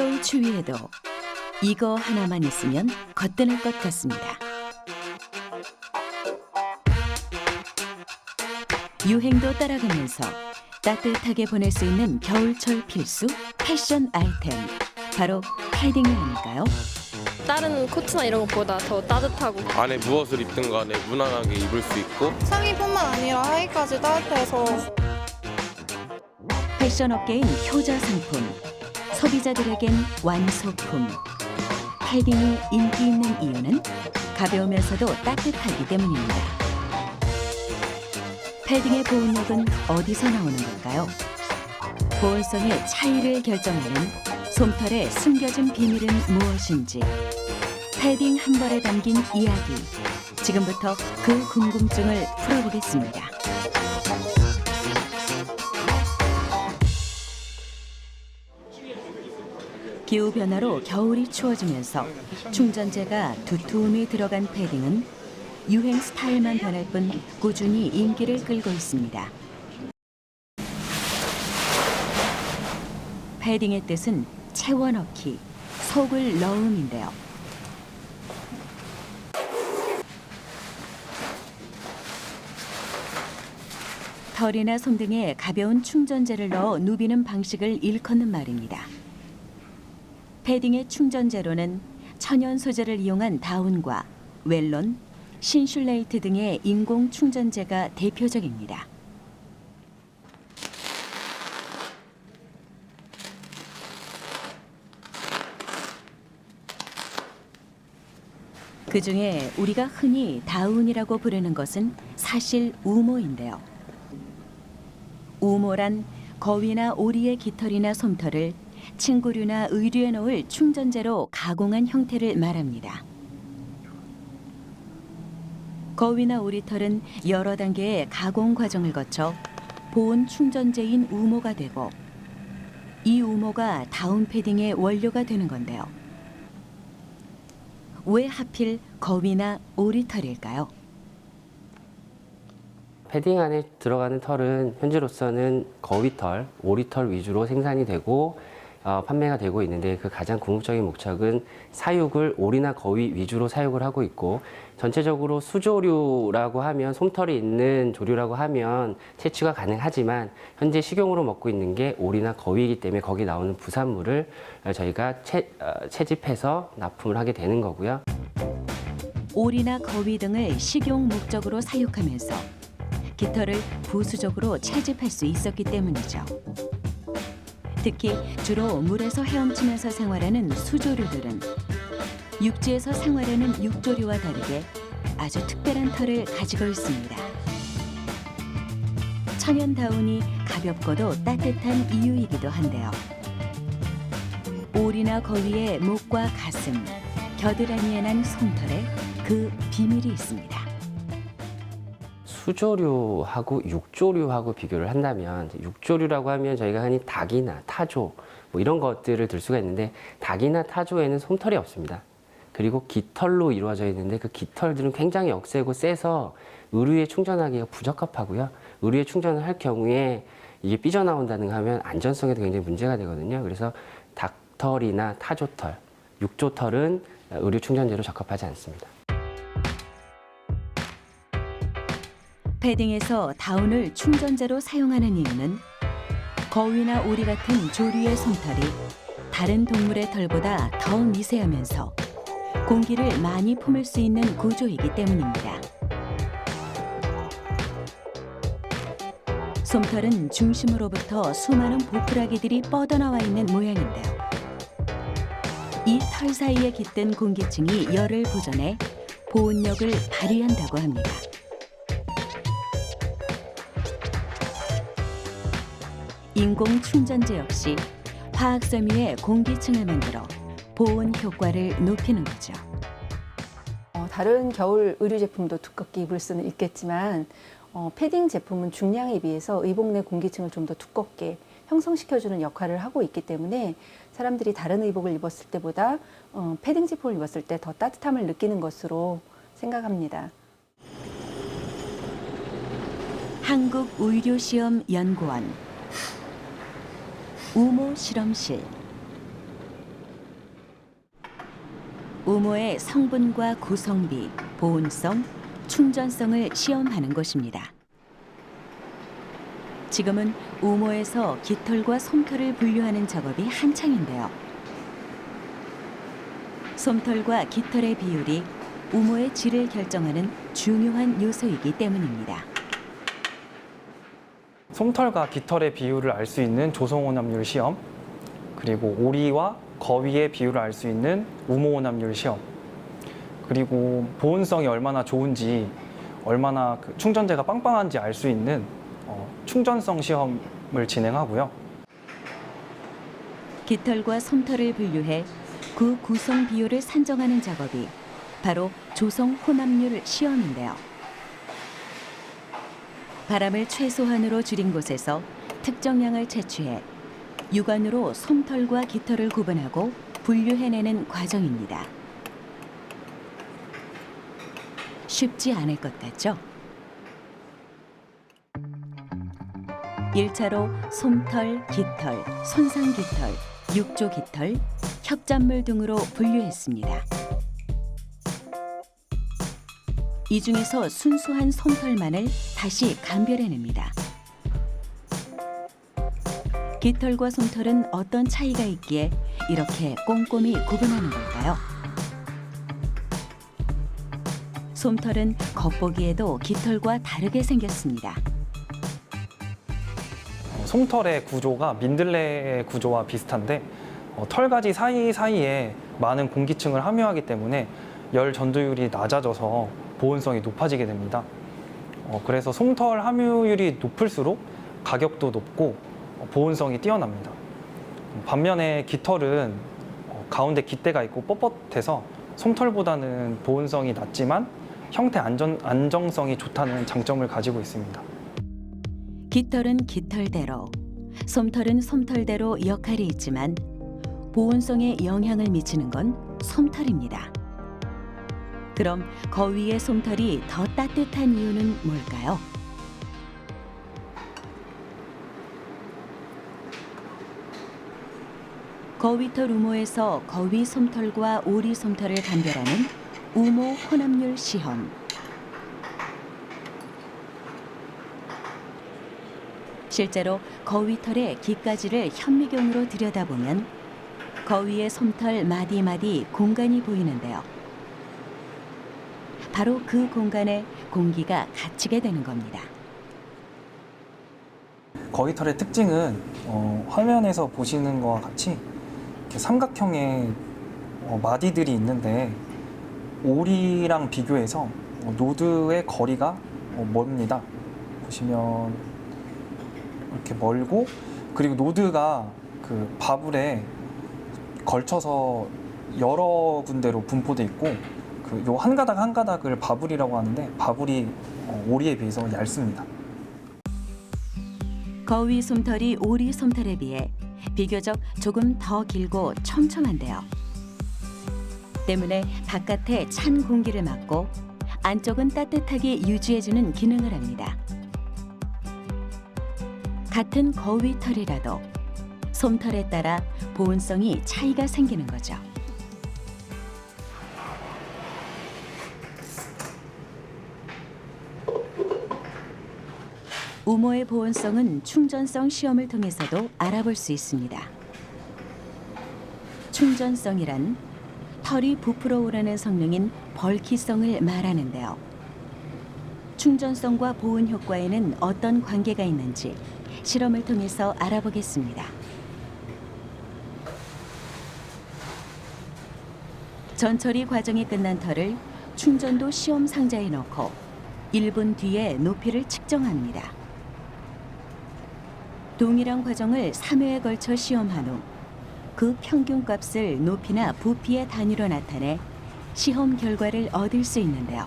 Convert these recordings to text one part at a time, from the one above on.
한겨울 추위에도 이거 하나만 있으면 거뜬할 것 같습니다. 유행도 따라가면서 따뜻하게 보낼 수 있는 겨울철 필수 패션 아이템, 바로 패딩이 아닐까요? 다른 코트나 이런 것보다 더 따뜻하고 안에 무엇을 입든 간에 무난하게 입을 수 있고 상의뿐만 아니라 하의까지 따뜻해서 패션 업계인 효자 상품, 소비자들에겐 완소품. 패딩이 인기 있는 이유는 가벼우면서도 따뜻하기 때문입니다. 패딩의 보온력은 어디서 나오는 걸까요? 보온성의 차이를 결정하는 솜털의 숨겨진 비밀은 무엇인지, 패딩 한 벌에 담긴 이야기, 지금부터 그 궁금증을 풀어보겠습니다. 기후변화로 겨울이 추워지면서 충전재가 두툼히 들어간 패딩은 유행 스타일만 변할 뿐 꾸준히 인기를 끌고 있습니다. 패딩의 뜻은 채워넣기, 속을 넣음인데요. 털이나 솜 등에 가벼운 충전재를 넣어 누비는 방식을 일컫는 말입니다. 패딩의 충전재로는 천연 소재를 이용한 다운과 웰론, 신슐레이트 등의 인공 충전재가 대표적입니다. 그중에 우리가 흔히 다운이라고 부르는 것은 사실 우모인데요. 우모란 거위나 오리의 깃털이나 솜털을 침구류나 의류에 넣을 충전재로 가공한 형태를 말합니다. 거위나 오리털은 여러 단계의 가공 과정을 거쳐 보온 충전재인 우모가 되고, 이 우모가 다운 패딩의 원료가 되는 건데요. 왜 하필 거위나 오리털일까요? 패딩 안에 들어가는 털은 현재로서는 거위털, 오리털 위주로 생산이 되고 판매가 되고 있는데, 그 가장 궁극적인 목적은 사육을 오리나 거위 위주로 사육을 하고 있고, 전체적으로 수조류라고 하면, 솜털이 있는 조류라고 하면 채취가 가능하지만 현재 식용으로 먹고 있는 게 오리나 거위이기 때문에 거기 나오는 부산물을 저희가 채집해서 납품을 하게 되는 거고요. 오리나 거위 등을 식용 목적으로 사육하면서 깃털을 부수적으로 채집할 수 있었기 때문이죠. 특히 주로 물에서 헤엄치면서 생활하는 수조류들은 육지에서 생활하는 육조류와 다르게 아주 특별한 털을 가지고 있습니다. 천연 다운이 가볍고도 따뜻한 이유이기도 한데요. 오리나 거위의 목과 가슴, 겨드랑이에 난 솜털에 그 비밀이 있습니다. 수조류하고 육조류하고 비교를 한다면, 육조류라고 하면 저희가 흔히 닭이나 타조 뭐 이런 것들을 들 수가 있는데, 닭이나 타조에는 솜털이 없습니다. 그리고 깃털로 이루어져 있는데, 그 깃털들은 굉장히 억세고 세서 의류에 충전하기가 부적합하고요. 의류에 충전을 할 경우에 이게 삐져나온다는 하면 안전성에도 굉장히 문제가 되거든요. 그래서 닭털이나 타조털, 육조털은 의류 충전재로 적합하지 않습니다. 패딩에서 다운을 충전재로 사용하는 이유는 거위나 오리 같은 조류의 솜털이 다른 동물의 털보다 더 미세하면서 공기를 많이 품을 수 있는 구조이기 때문입니다. 솜털은 중심으로부터 수많은 보풀아기들이 뻗어나와 있는 모양인데요. 이 털 사이에 깃든 공기층이 열을 보존해 보온력을 발휘한다고 합니다. 인공 충전재 역시 화학섬유의 공기층을 만들어 보온 효과를 높이는 거죠. 다른 겨울 의류 제품도 두껍게 입을 수는 있겠지만 패딩 제품은 중량에 비해서 의복 내 공기층을 좀 더 두껍게 형성시켜주는 역할을 하고 있기 때문에 사람들이 다른 의복을 입었을 때보다 패딩 제품을 입었을 때 더 따뜻함을 느끼는 것으로 생각합니다. 한국의료시험연구원 우모 실험실. 우모의 성분과 구성비, 보온성, 충전성을 시험하는 곳입니다. 지금은 우모에서 깃털과 솜털을 분류하는 작업이 한창인데요. 솜털과 깃털의 비율이 우모의 질을 결정하는 중요한 요소이기 때문입니다. 솜털과 깃털의 비율을 알 수 있는 조성오남률 시험, 그리고 오리와 거위의 비율을 알 수 있는 우모오남률 시험, 그리고 보온성이 얼마나 좋은지, 얼마나 충전재가 빵빵한지 알 수 있는 충전성 시험을 진행하고요. 깃털과 솜털을 분류해 그 구성 비율을 산정하는 작업이 바로 조성 혼합률 시험인데요. 바람을 최소한으로 줄인 곳에서 특정량을 채취해 육안으로 솜털과 깃털을 구분하고 분류해내는 과정입니다. 쉽지 않을 것 같죠? 1차로 솜털, 깃털, 손상깃털, 육조깃털, 협잡물 등으로 분류했습니다. 이 중에서 순수한 솜털만을 다시 감별해냅니다. 깃털과 솜털은 어떤 차이가 있기에 이렇게 꼼꼼히 구분하는 걸까요? 솜털은 겉보기에도 깃털과 다르게 생겼습니다. 솜털의 구조가 민들레 구조와 비슷한데 털가지 사이사이에 많은 공기층을 함유하기 때문에 열 전도율이 낮아져서 보온성이 높아지게 됩니다. 그래서 솜털 함유율이 높을수록 가격도 높고 보온성이 뛰어납니다. 반면에 깃털은 가운데 깃대가 있고 뻣뻣해서 솜털보다는 보온성이 낮지만 형태 안정성이 좋다는 장점을 가지고 있습니다. 깃털은 깃털대로, 솜털은 솜털대로 역할이 있지만 보온성에 영향을 미치는 건 솜털입니다. 그럼 거위의 솜털이 더 따뜻한 이유는 뭘까요? 거위털 우모에서 거위 솜털과 오리 솜털을 감별하는 우모 혼합률 시험. 실제로 거위털의 깃가지를 현미경으로 들여다보면 거위의 솜털 마디마디 공간이 보이는데요. 바로 그 공간에 공기가 갇히게 되는 겁니다. 거위털의 특징은 화면에서 보시는 것과 같이 이렇게 삼각형의 마디들이 있는데 오리랑 비교해서 노드의 거리가 멉니다. 보시면 이렇게 멀고, 그리고 노드가 그 바불에 걸쳐서 여러 군데로 분포돼 있고, 그 요 한 가닥 한 가닥을 바불이라고 하는데 바불이 오리에 비해서 얇습니다. 거위 솜털이 오리 솜털에 비해 비교적 조금 더 길고 촘촘한데요. 때문에 바깥에 찬 공기를 막고 안쪽은 따뜻하게 유지해주는 기능을 합니다. 같은 거위 털이라도 솜털에 따라 보온성이 차이가 생기는 거죠. 우모의 보온성은 충전성 시험을 통해서도 알아볼 수 있습니다. 충전성이란 털이 부풀어 오르는 성능인 벌키성을 말하는데요. 충전성과 보온 효과에는 어떤 관계가 있는지 실험을 통해서 알아보겠습니다. 전처리 과정이 끝난 털을 충전도 시험 상자에 넣고 1분 뒤에 높이를 측정합니다. 동일한 과정을 3회에 걸쳐 시험한 후 그 평균값을 높이나 부피의 단위로 나타내 시험 결과를 얻을 수 있는데요.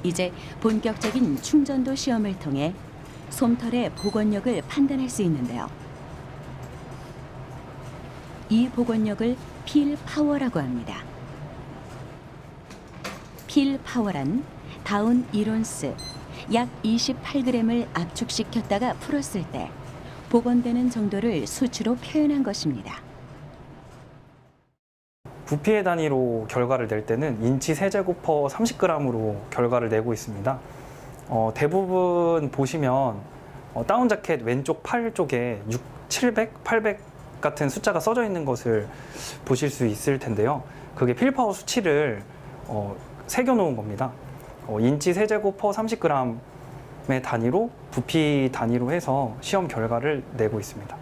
이제 본격적인 충전도 시험을 통해 솜털의 복원력을 판단할 수 있는데요. 이 복원력을 필 파워라고 합니다. 필 파워란 다운 1온스 약 28g을 압축시켰다가 풀었을 때 복원되는 정도를 수치로 표현한 것입니다. 부피의 단위로 결과를 낼 때는 인치 세제곱 퍼 30g으로 결과를 내고 있습니다. 대부분 보시면 다운 자켓 왼쪽 팔 쪽에 700, 800 같은 숫자가 써져 있는 것을 보실 수 있을 텐데요. 그게 필파워 수치를 새겨놓은 겁니다. 인치 세제곱 퍼 30g의 단위로 부피 단위로 해서 시험 결과를 내고 있습니다.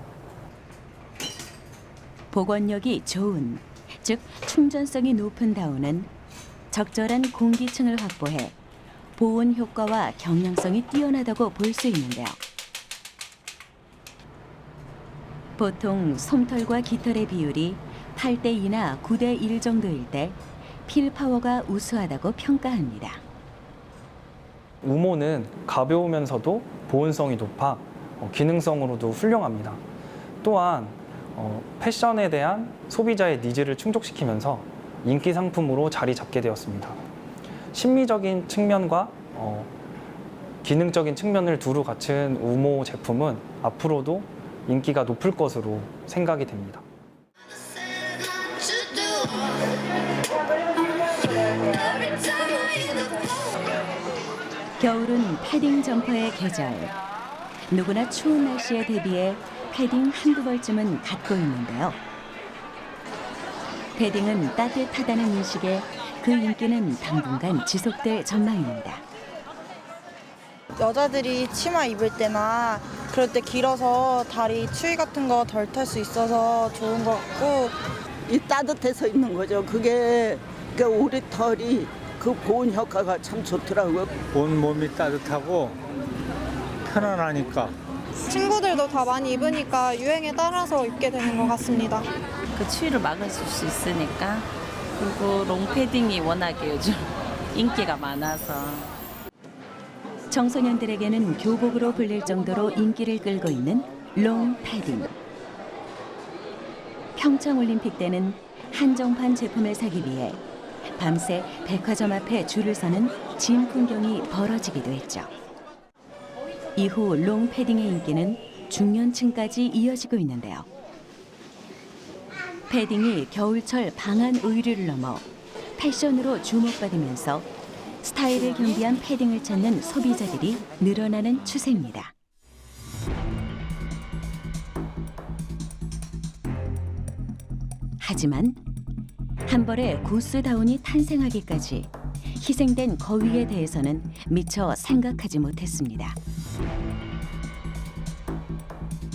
복원력이 좋은, 즉 충전성이 높은 다운은 적절한 공기층을 확보해 보온 효과와 경량성이 뛰어나다고 볼 수 있는데요. 보통 솜털과 깃털의 비율이 8:2나 9:1 정도일 때 필파워가 우수하다고 평가합니다. 우모는 가벼우면서도 보온성이 높아 기능성으로도 훌륭합니다. 또한 패션에 대한 소비자의 니즈를 충족시키면서 인기 상품으로 자리 잡게 되었습니다. 심미적인 측면과 기능적인 측면을 두루 갖춘 우모 제품은 앞으로도 인기가 높을 것으로 생각이 됩니다. 겨울은 패딩 점퍼의 계절. 누구나 추운 날씨에 대비해 패딩 한두 벌쯤은 갖고 있는데요. 패딩은 따뜻하다는 인식에 그 인기는 당분간 지속될 전망입니다. 여자들이 치마 입을 때나 그럴 때 길어서 다리 추위 같은 거 덜 탈 수 있어서 좋은 것 같고 이 따뜻해서 입는 거죠. 그게 우리 털이 그 보온 효과가 참 좋더라고요. 온 몸이 따뜻하고 편안하니까. 친구들도 다 많이 입으니까 유행에 따라서 입게 되는 것 같습니다. 그 추위를 막을 수 있으니까. 그리고 롱패딩이 워낙에 요즘 인기가 많아서. 청소년들에게는 교복으로 불릴 정도로 인기를 끌고 있는 롱 패딩. 평창올림픽 때는 한정판 제품을 사기 위해 밤새 백화점 앞에 줄을 서는 진 풍경이 벌어지기도 했죠. 이후 롱 패딩의 인기는 중년층까지 이어지고 있는데요. 패딩이 겨울철 방한 의류를 넘어 패션으로 주목받으면서 스타일을 겸비한 패딩을 찾는 소비자들이 늘어나는 추세입니다. 하지만 한 벌의 구스 다운이 탄생하기까지 희생된 거위에 대해서는 미처 생각하지 못했습니다.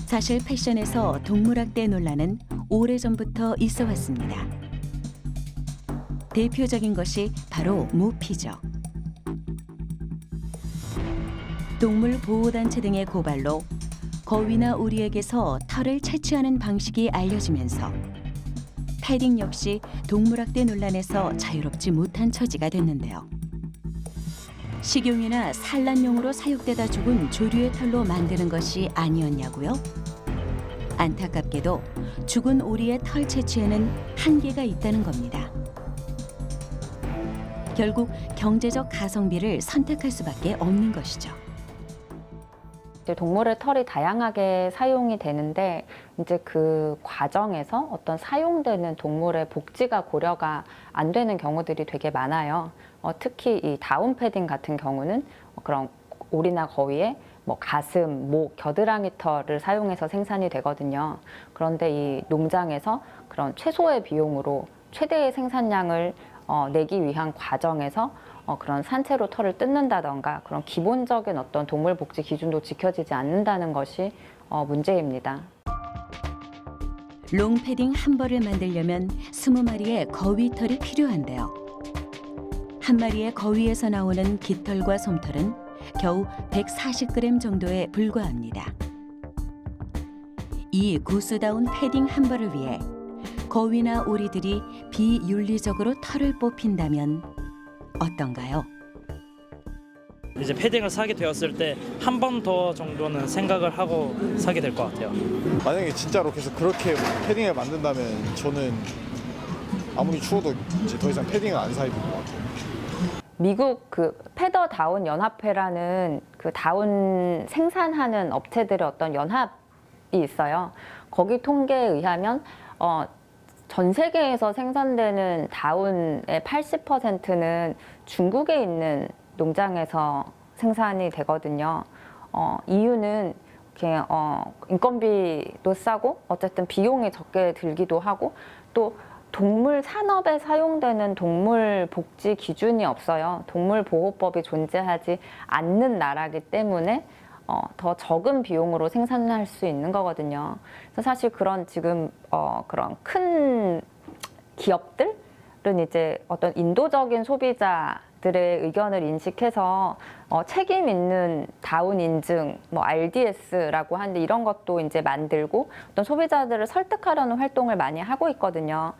사실 패션에서 동물학대 논란은 오래전부터 있어 왔습니다. 대표적인 것이 바로 모피죠. 동물보호단체 등의 고발로 거위나 오리에게서 털을 채취하는 방식이 알려지면서 패딩 역시 동물학대 논란에서 자유롭지 못한 처지가 됐는데요. 식용이나 산란용으로 사육되다 죽은 조류의 털로 만드는 것이 아니었냐고요? 안타깝게도 죽은 오리의 털 채취에는 한계가 있다는 겁니다. 결국 경제적 가성비를 선택할 수밖에 없는 것이죠. 동물의 털이 다양하게 사용이 되는데 이제 그 과정에서 어떤 사용되는 동물의 복지가 고려가 안 되는 경우들이 되게 많아요. 특히 이 다운 패딩 같은 경우는 그런 오리나 거위의 가슴, 목, 겨드랑이 털을 사용해서 생산이 되거든요. 그런데 이 농장에서 그런 최소의 비용으로 최대의 생산량을 내기 위한 과정에서 그런 산채로 털을 뜯는다던가 그런 기본적인 어떤 동물 복지 기준도 지켜지지 않는다는 것이 문제입니다. 롱패딩 한 벌을 만들려면 20마리의 거위 털이 필요한데요. 한 마리의 거위에서 나오는 깃털과 솜털은 겨우 140g 정도에 불과합니다. 이 구스다운 패딩 한 벌을 위해 거위나 오리들이 비윤리적으로 털을 뽑힌다면 어떤가요? 이제 패딩을 사게 되었을 때 한 번 더 정도는 생각을 하고 사게 될 것 같아요. 만약에 진짜로 계속 그렇게 패딩을 만든다면 저는 아무리 추워도 이제 더 이상 패딩을 안 사 입을 것 같아요. 미국 그 패더 다운 연합회라는 그 다운 생산하는 업체들의 어떤 연합이 있어요. 거기 통계에 의하면 전 세계에서 생산되는 다운의 80%는 중국에 있는 농장에서 생산이 되거든요. 이유는 이렇게 인건비도 싸고 어쨌든 비용이 적게 들기도 하고 또 동물 산업에 사용되는 동물 복지 기준이 없어요. 동물 보호법이 존재하지 않는 나라이기 때문에 더 적은 비용으로 생산할 수 있는 거거든요. 그래서 사실 그런 지금 그런 큰 기업들은 이제 어떤 인도적인 소비자들의 의견을 인식해서 책임 있는 다운 인증, 뭐 RDS라고 하는데 이런 것도 이제 만들고 어떤 소비자들을 설득하려는 활동을 많이 하고 있거든요.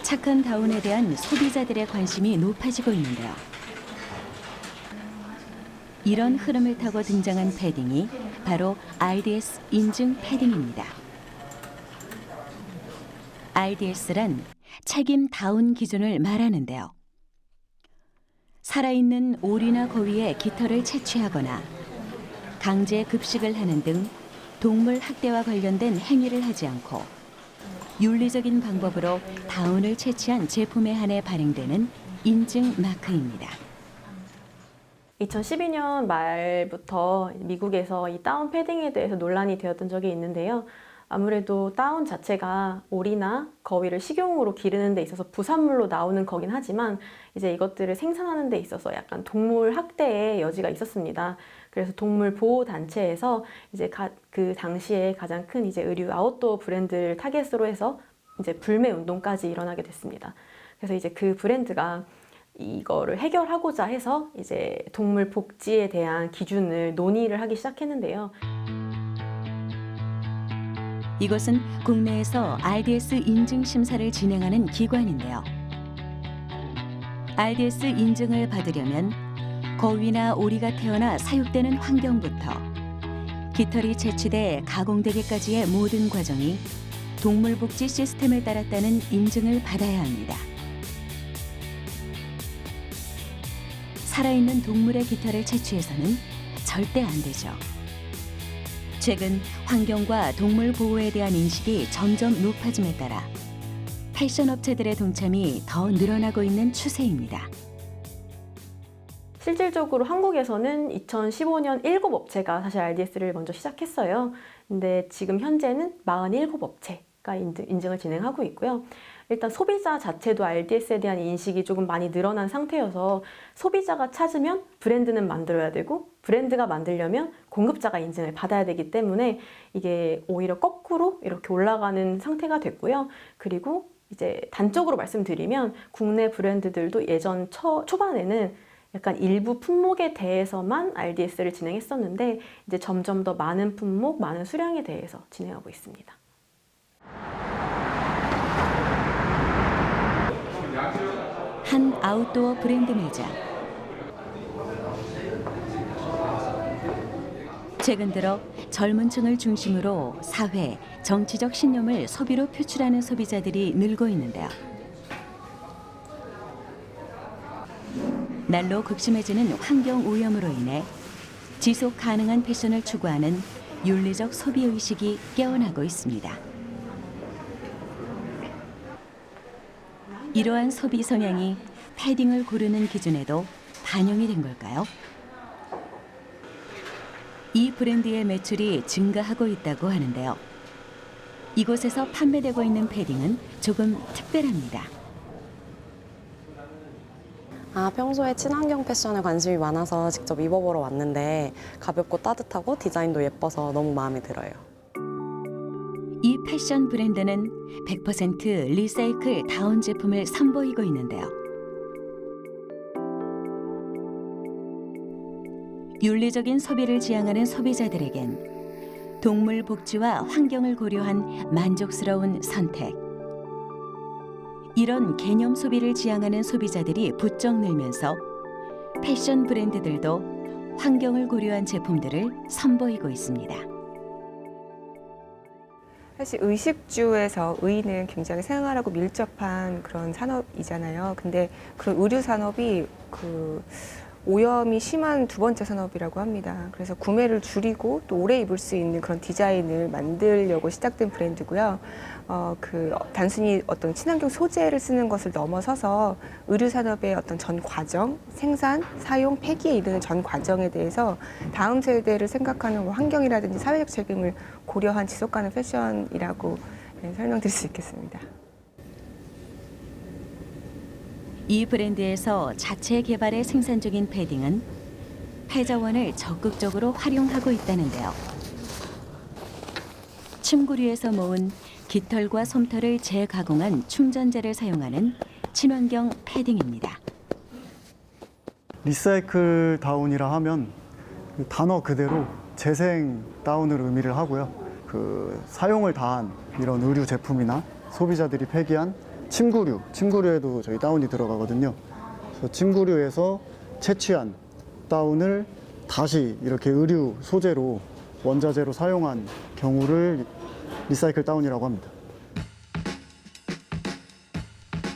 착한 다운에 대한 소비자들의 관심이 높아지고 있는데요. 이런 흐름을 타고 등장한 패딩이 바로 RDS 인증 패딩입니다. RDS란 책임 다운 기준을 말하는데요. 살아있는 오리나 거위의 깃털을 채취하거나 강제 급식을 하는 등 동물 학대와 관련된 행위를 하지 않고 윤리적인 방법으로 다운을 채취한 제품에 한해 발행되는 인증 마크입니다. 2012년 말부터 미국에서 이 다운 패딩에 대해서 논란이 되었던 적이 있는데요. 아무래도 다운 자체가 오리나 거위를 식용으로 기르는 데 있어서 부산물로 나오는 거긴 하지만 이제 이것들을 생산하는 데 있어서 약간 동물 학대의 여지가 있었습니다. 그래서 동물 보호 단체에서 이제 그 당시에 가장 큰 이제 의류 아웃도어 브랜드를 타겟으로 해서 이제 불매 운동까지 일어나게 됐습니다. 그래서 이제 그 브랜드가 이거를 해결하고자 해서 이제 동물 복지에 대한 기준을 논의를 하기 시작했는데요. 이것은 국내에서 RDS 인증 심사를 진행하는 기관인데요. RDS 인증을 받으려면 거위나 오리가 태어나 사육되는 환경부터 깃털이 채취돼 가공되기까지의 모든 과정이 동물복지 시스템을 따랐다는 인증을 받아야 합니다. 살아있는 동물의 깃털을 채취해서는 절대 안 되죠. 최근 환경과 동물 보호에 대한 인식이 점점 높아짐에 따라 패션 업체들의 동참이 더 늘어나고 있는 추세입니다. 실질적으로 한국에서는 2015년 7업체가 사실 RDS를 먼저 시작했어요. 근데 지금 현재는 47업체가 인증을 진행하고 있고요. 일단 소비자 자체도 RDS에 대한 인식이 조금 많이 늘어난 상태여서 소비자가 찾으면 브랜드는 만들어야 되고 브랜드가 만들려면 공급자가 인증을 받아야 되기 때문에 이게 오히려 거꾸로 이렇게 올라가는 상태가 됐고요. 그리고 이제 단적으로 말씀드리면 국내 브랜드들도 예전 초반에는 약간 일부 품목에 대해서만 RDS를 진행했었는데 이제 점점 더 많은 품목, 많은 수량에 대해서 진행하고 있습니다. 한 아웃도어 브랜드 매장. 최근 들어 젊은 층을 중심으로 사회, 정치적 신념을 소비로 표출하는 소비자들이 늘고 있는데요. 날로 극심해지는 환경 오염으로 인해 지속 가능한 패션을 추구하는 윤리적 소비의식이 깨어나고 있습니다. 이러한 소비 성향이 패딩을 고르는 기준에도 반영이 된 걸까요? 이 브랜드의 매출이 증가하고 있다고 하는데요. 이곳에서 판매되고 있는 패딩은 조금 특별합니다. 평소에 친환경 패션에 관심이 많아서 직접 입어보러 왔는데 가볍고 따뜻하고 디자인도 예뻐서 너무 마음에 들어요. 이 패션 브랜드는 100% 리사이클 다운 제품을 선보이고 있는데요. 윤리적인 소비를 지향하는 소비자들에겐 동물 복지와 환경을 고려한 만족스러운 선택. 이런 개념 소비를 지향하는 소비자들이 부쩍 늘면서 패션 브랜드들도 환경을 고려한 제품들을 선보이고 있습니다. 사실 의식주에서 의는 굉장히 생활하고 밀접한 그런 산업이잖아요. 근데 그런 의류 산업이 그 오염이 심한 두 번째 산업이라고 합니다. 그래서 구매를 줄이고 또 오래 입을 수 있는 그런 디자인을 만들려고 시작된 브랜드고요. 단순히 어떤 친환경 소재를 쓰는 것을 넘어서서 의류 산업의 어떤 전 과정, 생산, 사용, 폐기에 이르는 전 과정에 대해서 다음 세대를 생각하는 환경이라든지 사회적 책임을 고려한 지속 가능 패션이라고 설명드릴 수 있겠습니다. 이 브랜드에서 자체 개발의 생산 중인 패딩은 폐자원을 적극적으로 활용하고 있다는데요. 침구류에서 모은 깃털과 솜털을 재가공한 충전재를 사용하는 친환경 패딩입니다. 리사이클 다운이라 하면 그 단어 그대로 재생 다운을 의미를 하고요. 그 사용을 다한 이런 의류 제품이나 소비자들이 폐기한 침구류에도 저희 다운이 들어가거든요. 그래서 침구류에서 채취한 다운을 다시 이렇게 의류 소재로 원자재로 사용한 경우를 리사이클 다운이라고 합니다.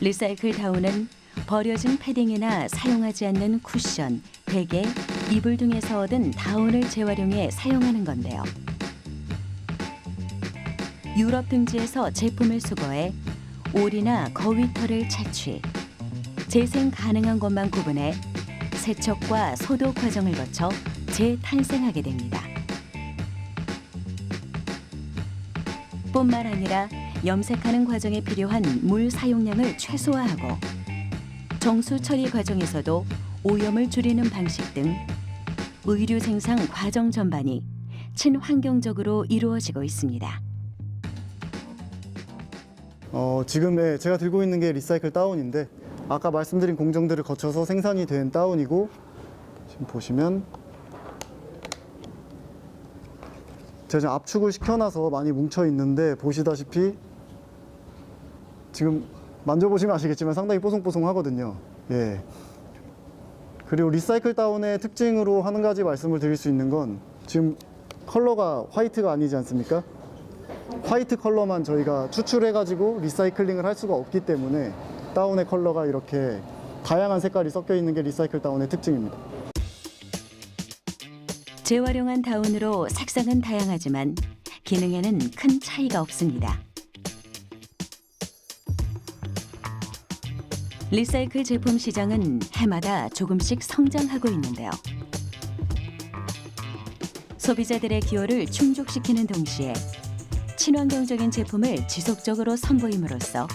리사이클 다운은 버려진 패딩이나 사용하지 않는 쿠션, 베개, 이불 등에서 얻은 다운을 재활용해 사용하는 건데요. 유럽 등지에서 제품을 수거해 오리나 거위털을 채취, 재생 가능한 것만 구분해 세척과 소독 과정을 거쳐 재탄생하게 됩니다. 뿐만 아니라 염색하는 과정에 필요한 물 사용량을 최소화하고 정수 처리 과정에서도 오염을 줄이는 방식 등 의류 생산 과정 전반이 친환경적으로 이루어지고 있습니다. 지금 제가 들고 있는 게 리사이클 다운인데 아까 말씀드린 공정들을 거쳐서 생산이 된 다운이고 지금 보시면 제가 지금 압축을 시켜놔서 많이 뭉쳐 있는데 보시다시피 지금 만져보시면 아시겠지만 상당히 뽀송뽀송하거든요. 예. 그리고 리사이클 다운의 특징으로 한 가지 말씀을 드릴 수 있는 건 지금 컬러가 화이트가 아니지 않습니까? 화이트 컬러만 저희가 추출해가지고 리사이클링을 할 수가 없기 때문에 다운의 컬러가 이렇게 다양한 색깔이 섞여 있는 게 리사이클 다운의 특징입니다. 재활용한 다운으로 색상은 다양하지만 기능에는 큰 차이가 없습니다. 리사이클 제품 시장은 해마다 조금씩 성장하고 있는데요. 소비자들의 기호를 충족시키는 동시에 친환경적인 제품을 지속적으로 선보임으로써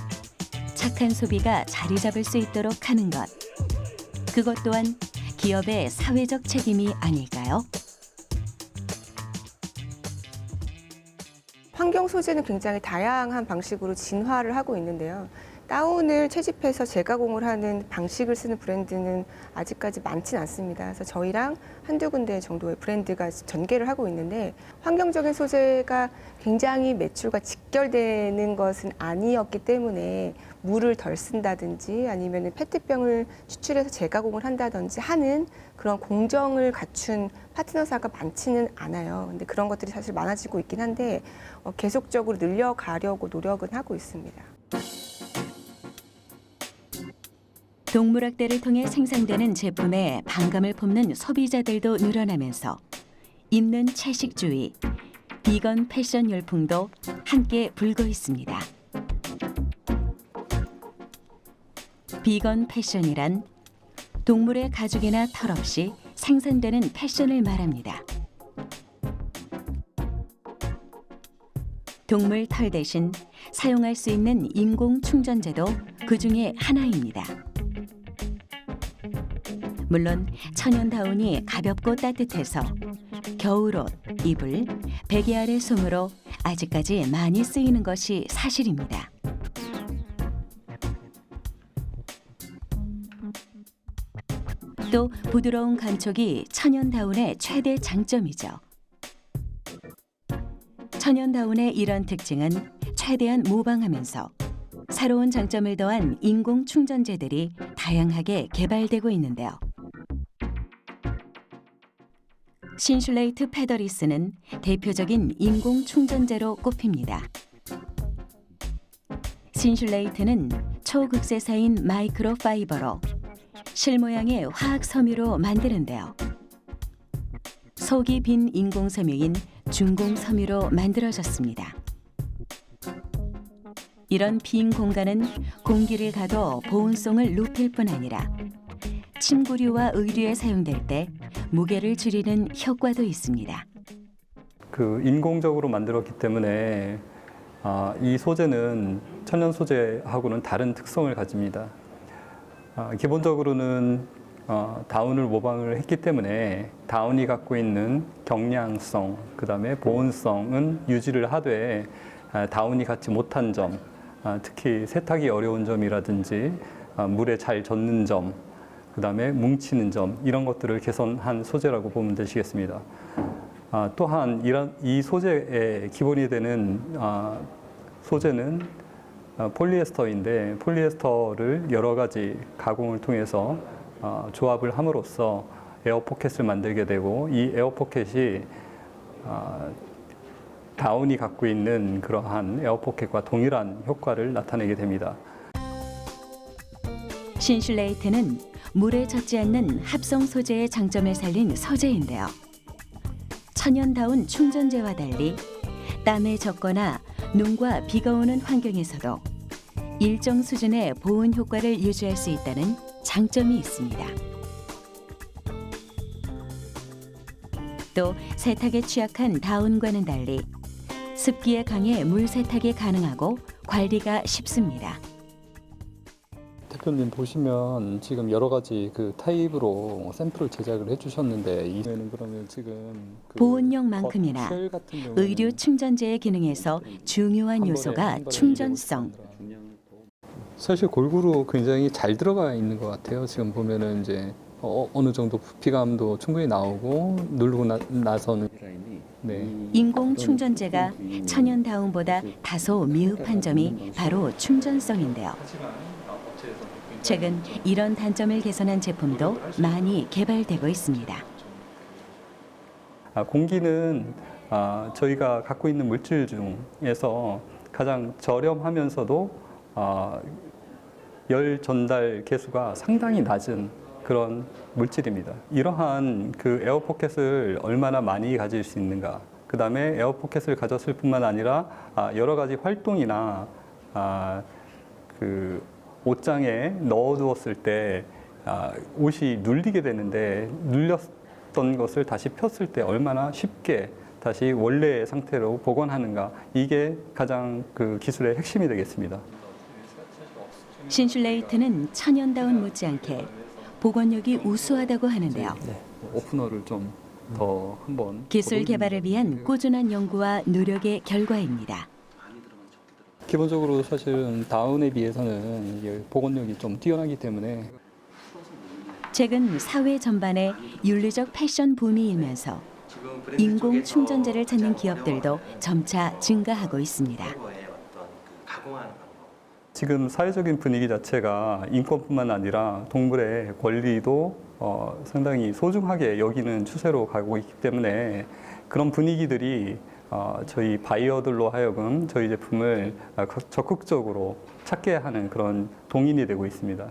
착한 소비가 자리 잡을 수 있도록 하는 것. 그것 또한 기업의 사회적 책임이 아닐까요? 환경 소재는 굉장히 다양한 방식으로 진화를 하고 있는데요. 다운을 채집해서 재가공을 하는 방식을 쓰는 브랜드는 아직까지 많지는 않습니다. 그래서 저희랑 한두 군데 정도의 브랜드가 전개를 하고 있는데 환경적인 소재가 굉장히 매출과 직결되는 것은 아니었기 때문에 물을 덜 쓴다든지 아니면 페트병을 추출해서 재가공을 한다든지 하는 그런 공정을 갖춘 파트너사가 많지는 않아요. 근데 그런 것들이 사실 많아지고 있긴 한데 계속적으로 늘려가려고 노력은 하고 있습니다. 동물학대를 통해 생산되는 제품에 반감을 품는 소비자들도 늘어나면서 입는 채식주의, 비건 패션 열풍도 함께 불고 있습니다. 비건 패션이란 동물의 가죽이나 털 없이 생산되는 패션을 말합니다. 동물 털 대신 사용할 수 있는 인공 충전재도 그 중에 하나입니다. 물론 천연 다운이 가볍고 따뜻해서 겨울옷, 이불, 베개 아래 솜으로 아직까지 많이 쓰이는 것이 사실입니다. 또 부드러운 감촉이 천연 다운의 최대 장점이죠. 천연 다운의 이런 특징은 최대한 모방하면서 새로운 장점을 더한 인공 충전재들이 다양하게 개발되고 있는데요. 신슐레이트 페더리스는 대표적인 인공 충전재로 꼽힙니다. 신슐레이트는 초극세사인 마이크로파이버로 실 모양의 화학 섬유로 만드는데요. 속이 빈 인공 섬유인 중공 섬유로 만들어졌습니다. 이런 빈 공간은 공기를 가둬 보온성을 높일 뿐 아니라 침구류와 의류에 사용될 때 무게를 줄이는 효과도 있습니다. 그 인공적으로 만들었기 때문에 이 소재는 천연 소재하고는 다른 특성을 가집니다. 기본적으로는 다운을 모방을 했기 때문에 다운이 갖고 있는 경량성, 그 다음에 보온성은 유지를 하되 다운이 갖지 못한 점, 특히 세탁이 어려운 점이라든지 물에 잘 젖는 점, 그 다음에 뭉치는 점, 이런 것들을 개선한 소재라고 보면 되시겠습니다. 또한 이 소재의 기본이 되는 소재는 폴리에스터인데 폴리에스터를 여러 가지 가공을 통해서 조합을 함으로써 에어포켓을 만들게 되고 이 에어포켓이 다운이 갖고 있는 그러한 에어포켓과 동일한 효과를 나타내게 됩니다. 신슐레이트는 물에 젖지 않는 합성 소재의 장점을 살린 소재인데요. 천연다운 충전재와 달리 땀에 젖거나 눈과 비가 오는 환경에서도 일정 수준의 보온 효과를 유지할 수 있다는 장점이 있습니다. 또 세탁에 취약한 다운과는 달리 습기에 강해 물 세탁이 가능하고 관리가 쉽습니다. 대표님 보시면 지금 여러 가지 그 타입으로 샘플을 제작을 해주셨는데 이는 그러면 지금 보온용만큼이나 의류 충전재의 기능에서 중요한 요소가 충전성. 사실 골고루 굉장히 잘 들어가 있는 것 같아요. 지금 보면은 이제 어느 정도 부피감도 충분히 나오고 누르고 나서는 인공 충전재가 천연 다운보다 다소 미흡한 점이 바로 충전성인데요. 최근 이런 단점을 개선한 제품도 많이 개발되고 있습니다. 공기는 저희가 갖고 있는 물질 중에서 가장 저렴하면서도 열 전달 계수가 상당히 낮은 그런 물질입니다. 이러한 그 에어포켓을 얼마나 많이 가질 수 있는가, 그 다음에 에어포켓을 가졌을 뿐만 아니라 여러 가지 활동이나 그 옷장에 넣어두었을 때 옷이 눌리게 되는데 눌렸던 것을 다시 폈을 때 얼마나 쉽게 다시 원래의 상태로 복원하는가, 이게 가장 그 기술의 핵심이 되겠습니다. 신슐레이트는 천연다운 못지않게 복원력이 우수하다고 하는데요. 오프너를 좀 더 한번 기술 개발을 위한 꾸준한 연구와 노력의 결과입니다. 기본적으로 사실은 다운에 비해서는 복원력이 좀 뛰어나기 때문에 최근 사회 전반에 윤리적 패션 붐이 일면서 인공 충전재를 찾는 기업들도 점차 증가하고 있습니다. 지금 사회적인 분위기 자체가 인권뿐만 아니라 동물의 권리도 상당히 소중하게 여기는 추세로 가고 있기 때문에 그런 분위기들이 저희 바이어들로 하여금 저희 제품을 적극적으로 찾게 하는 그런 동인이 되고 있습니다.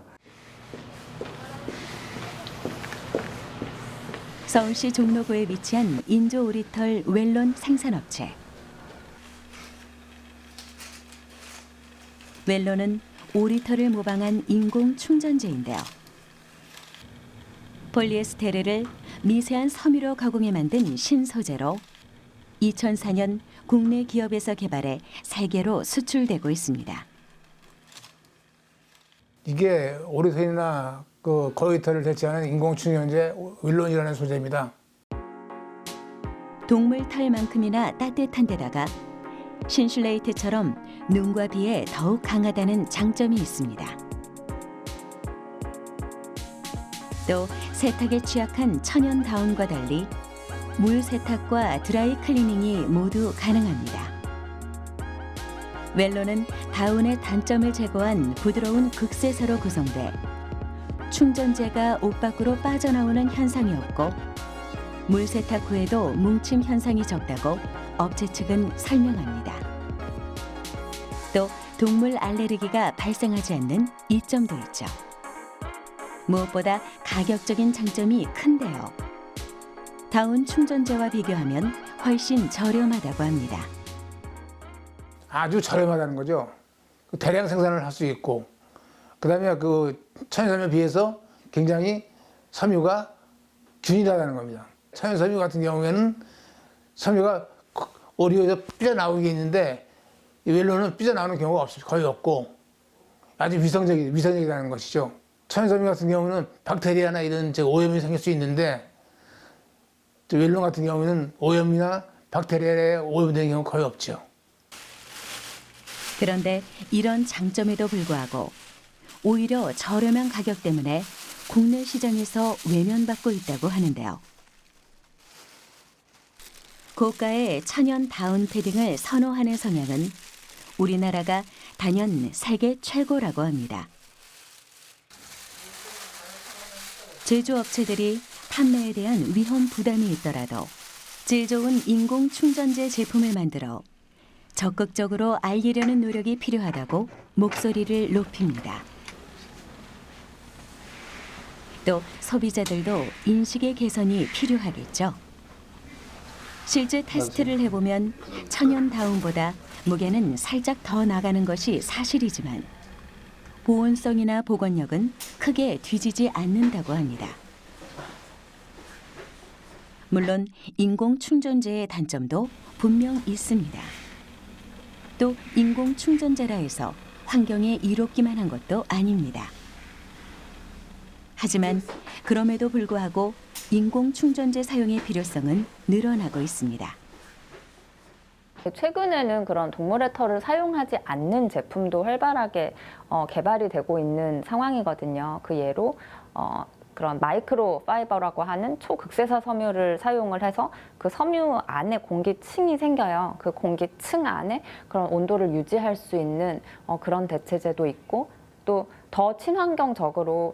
서울시 종로구에 위치한 인조 오리털 웰론 생산업체. 웰론은 오리털을 모방한 인공 충전재인데요. 폴리에스테르를 미세한 섬유로 가공해 만든 신소재로 2004년 국내 기업에서 개발해 세계로 수출되고 있습니다. 이게 오리털이나 그 거위털을 대체하는 인공충전재 웰론이라는 소재입니다. 동물 털만큼이나 따뜻한 데다가 신슐레이트처럼 눈과 비에 더욱 강하다는 장점이 있습니다. 또 세탁에 취약한 천연 다운과 달리 물 세탁과 드라이 클리닝이 모두 가능합니다. 웰론은 다운의 단점을 제거한 부드러운 극세사로 구성돼 충전재가 옷 밖으로 빠져나오는 현상이 없고 물 세탁 후에도 뭉침 현상이 적다고 업체 측은 설명합니다. 또 동물 알레르기가 발생하지 않는 이점도 있죠. 무엇보다 가격적인 장점이 큰데요. 다운 충전재와 비교하면 훨씬 저렴하다고 합니다. 아주 저렴하다는 거죠. 대량 생산을 할 수 있고, 그다음에 그 천연섬유에 비해서 굉장히 섬유가 균일하다는 겁니다. 천연섬유 같은 경우에는 섬유가 오리오에서 삐져나오게 있는데 이 웰론은 삐져나오는 경우가 거의 없고 아주 위생적이라는 것이죠. 천연섬유 같은 경우는 박테리아나 이런 오염이 생길 수 있는데 웰론 같은 경우는 오염이나 박테리아에 오염되는 경우가 거의 없죠. 그런데 이런 장점에도 불구하고 오히려 저렴한 가격 때문에 국내 시장에서 외면받고 있다고 하는데요. 고가의 천연 다운 패딩을 선호하는 성향은 우리나라가 단연 세계 최고라고 합니다. 제조업체들이 판매에 대한 위험 부담이 있더라도 질 좋은 인공 충전재 제품을 만들어 적극적으로 알리려는 노력이 필요하다고 목소리를 높입니다. 또 소비자들도 인식의 개선이 필요하겠죠. 실제 테스트를 해보면 천연 다운보다 무게는 살짝 더 나가는 것이 사실이지만 보온성이나 보건력은 크게 뒤지지 않는다고 합니다. 물론 인공 충전재의 단점도 분명 있습니다. 또 인공 충전재라 해서 환경에 이롭기만 한 것도 아닙니다. 하지만 그럼에도 불구하고 인공 충전재 사용의 필요성은 늘어나고 있습니다. 최근에는 그런 동물의 털을 사용하지 않는 제품도 활발하게 개발이 되고 있는 상황이거든요. 그 예로 그런 마이크로 파이버라고 하는 초극세사 섬유를 사용을 해서 그 섬유 안에 공기층이 생겨요. 그 공기층 안에 그런 온도를 유지할 수 있는 그런 대체제도 있고, 또 더 친환경적으로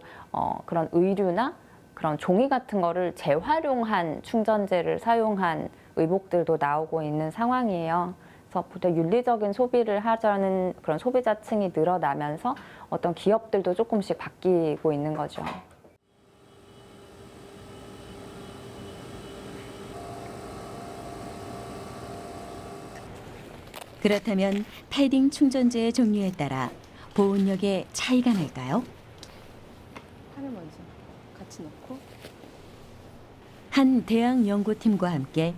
그런 의류나 그런 종이 같은 거를 재활용한 충전재를 사용한 의복들도 나오고 있는 상황이에요. 그래서 보다 윤리적인 소비를 하자는 그런 소비자층이 늘어나면서 어떤 기업들도 조금씩 바뀌고 있는 거죠. 그렇다면 패딩 충전재의 종류에 따라 보온력에 차이가 날까요? 하늘 먼저 같이 넣고. 한 대학 연구팀과 함께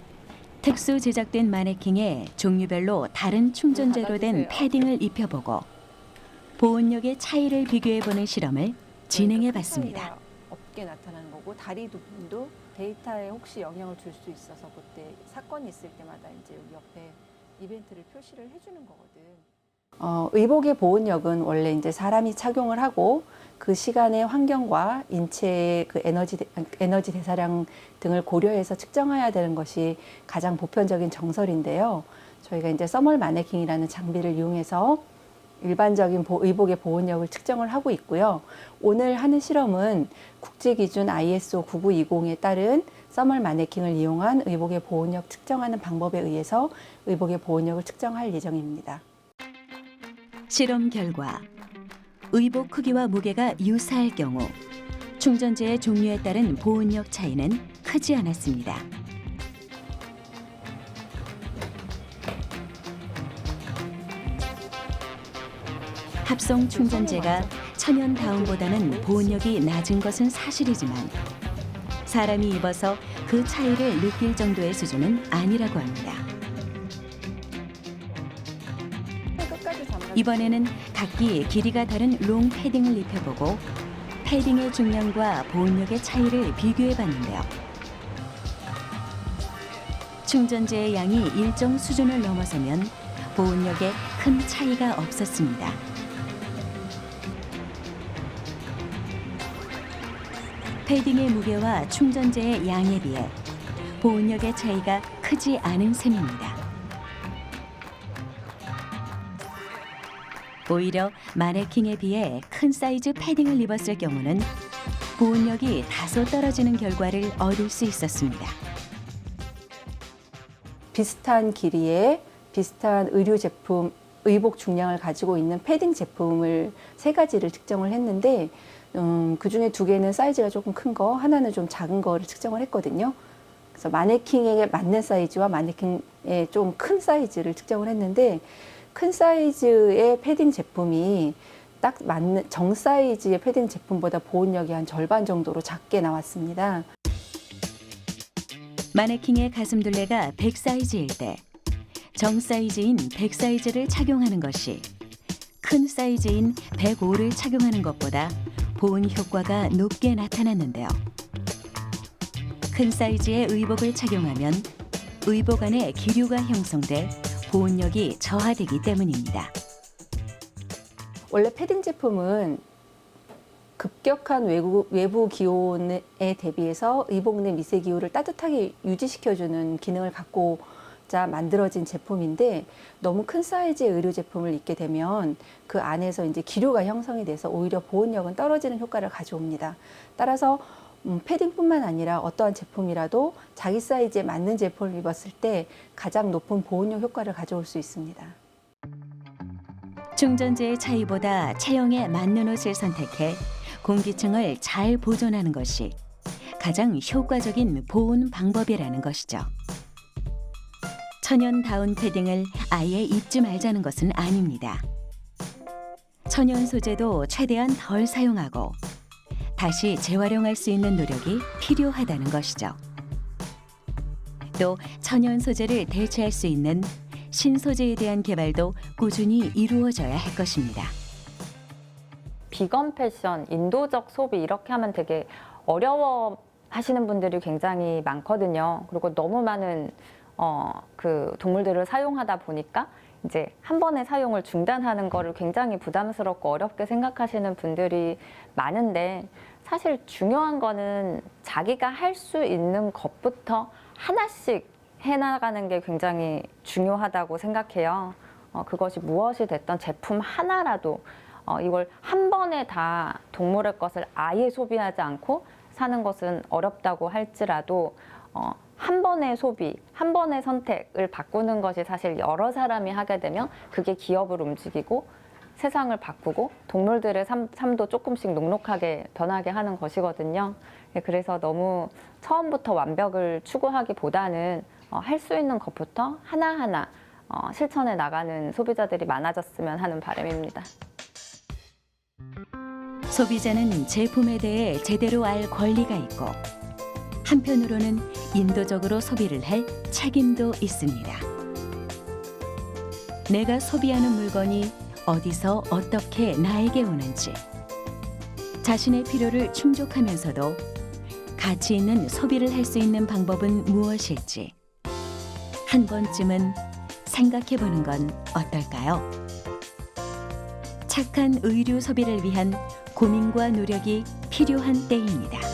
특수 제작된 마네킹에 종류별로 다른 충전재로 된 패딩을 입혀보고 보온력의 차이를 비교해보는 실험을 진행해봤습니다. 없게 나타나는 거고 다리 부분도 데이터에 혹시 영향을 줄 수 있어서 그때 사건이 있을 때마다 이제 여기 옆에 이벤트를 표시를 해주는 거거든. 의복의 보온력은 원래 이제 사람이 착용을 하고 그 시간의 환경과 인체의 그 에너지 대사량 등을 고려해서 측정해야 되는 것이 가장 보편적인 정설인데요. 저희가 이제 서멀 마네킹이라는 장비를 이용해서 일반적인 의복의 보온력을 측정을 하고 있고요. 오늘 하는 실험은 국제기준 ISO 9920에 따른 서멀 마네킹을 이용한 의복의 보온력 측정하는 방법에 의해서 의복의 보온력을 측정할 예정입니다. 실험 결과 의복 크기와 무게가 유사할 경우 충전재의 종류에 따른 보온력 차이는 크지 않았습니다. 합성 충전재가 천연 다운보다는 보온력이 낮은 것은 사실이지만 사람이 입어서 그 차이를 느낄 정도의 수준은 아니라고 합니다. 이번에는 각기 길이가 다른 롱 패딩을 입혀보고 패딩의 중량과 보온력의 차이를 비교해봤는데요. 충전재의 양이 일정 수준을 넘어서면 보온력에 큰 차이가 없었습니다. 패딩의 무게와 충전재의 양에 비해 보온력의 차이가 크지 않은 셈입니다. 오히려 마네킹에 비해 큰 사이즈 패딩을 입었을 경우는 보온력이 다소 떨어지는 결과를 얻을 수 있었습니다. 비슷한 길이의 비슷한 의류 제품 의복 중량을 가지고 있는 패딩 제품을 3가지를 측정을 했는데 그중에 2개는 사이즈가 조금 큰 거, 하나는 좀 작은 거를 측정을 했거든요. 그래서 마네킹에 맞는 사이즈와 마네킹에 좀 큰 사이즈를 측정을 했는데 큰 사이즈의 패딩 제품이 딱 맞는 정 사이즈의 패딩 제품보다 보온력이 한 절반 정도로 작게 나왔습니다. 마네킹의 가슴둘레가 100 사이즈일 때 정 사이즈인 100 사이즈를 착용하는 것이 큰 사이즈인 105를 착용하는 것보다 보온 효과가 높게 나타났는데요. 큰 사이즈의 의복을 착용하면 의복 안에 기류가 형성돼 보온력이 저하되기 때문입니다. 원래 패딩 제품은 급격한 외부 기온에 대비해서 의복 내 미세 기후를 따뜻하게 유지시켜주는 기능을 갖고자 만들어진 제품인데 너무 큰 사이즈의 의류 제품을 입게 되면 그 안에서 이제 기류가 형성이 돼서 오히려 보온력은 떨어지는 효과를 가져옵니다. 따라서 패딩뿐만 아니라 어떠한 제품이라도 자기 사이즈에 맞는 제품을 입었을 때 가장 높은 보온력 효과를 가져올 수 있습니다. 충전재의 차이보다 체형에 맞는 옷을 선택해 공기층을 잘 보존하는 것이 가장 효과적인 보온 방법이라는 것이죠. 천연 다운 패딩을 아예 입지 말자는 것은 아닙니다. 천연 소재도 최대한 덜 사용하고 다시 재활용할 수 있는 노력이 필요하다는 것이죠. 또 천연 소재를 대체할 수 있는 신소재에 대한 개발도 꾸준히 이루어져야 할 것입니다. 비건 패션, 인도적 소비 이렇게 하면 되게 어려워 하시는 분들이 굉장히 많거든요. 그리고 너무 많은 그 동물들을 사용하다 보니까 이제 한 번의 사용을 중단하는 거를 굉장히 부담스럽고 어렵게 생각하시는 분들이 많은데 사실 중요한 거는 자기가 할 수 있는 것부터 하나씩 해나가는 게 굉장히 중요하다고 생각해요. 그것이 무엇이 됐던 제품 하나라도 이걸 한 번에 다 동물의 것을 아예 소비하지 않고 사는 것은 어렵다고 할지라도 한 번의 소비, 한 번의 선택을 바꾸는 것이 사실 여러 사람이 하게 되면 그게 기업을 움직이고 세상을 바꾸고 동물들의 삶도 조금씩 녹록하게 변하게 하는 것이거든요. 그래서 너무 처음부터 완벽을 추구하기보다는 할 수 있는 것부터 하나하나 실천해 나가는 소비자들이 많아졌으면 하는 바람입니다. 소비자는 제품에 대해 제대로 알 권리가 있고 한편으로는 인도적으로 소비를 할 책임도 있습니다. 내가 소비하는 물건이 어디서 어떻게 나에게 오는지, 자신의 필요를 충족하면서도 가치 있는 소비를 할 수 있는 방법은 무엇일지 한 번쯤은 생각해 보는 건 어떨까요? 착한 의류 소비를 위한 고민과 노력이 필요한 때입니다.